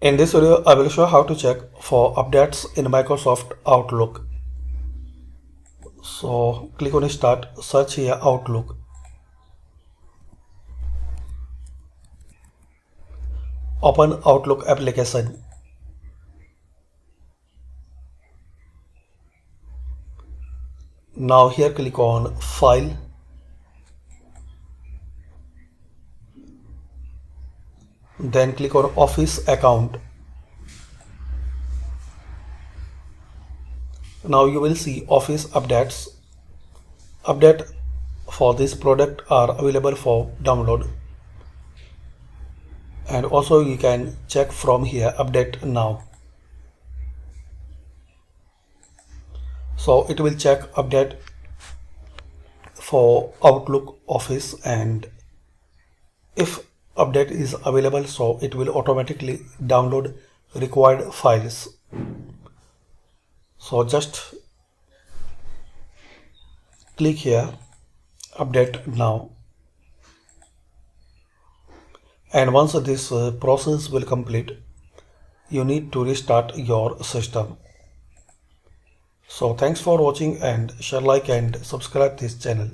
In this video, I will show how to check for updates in Microsoft Outlook. So click on Start, search here Outlook. Open Outlook application. Now here click on File. Then click on Office Account. Now you will see Office updates. Update for this product are available for download. And also you can check from here update now. So it will check update for Outlook Office, and if update is available, so it will automatically download required files. So just click here update now, and once this process will complete, you need to restart your system. So thanks for watching, and share, like and subscribe this channel.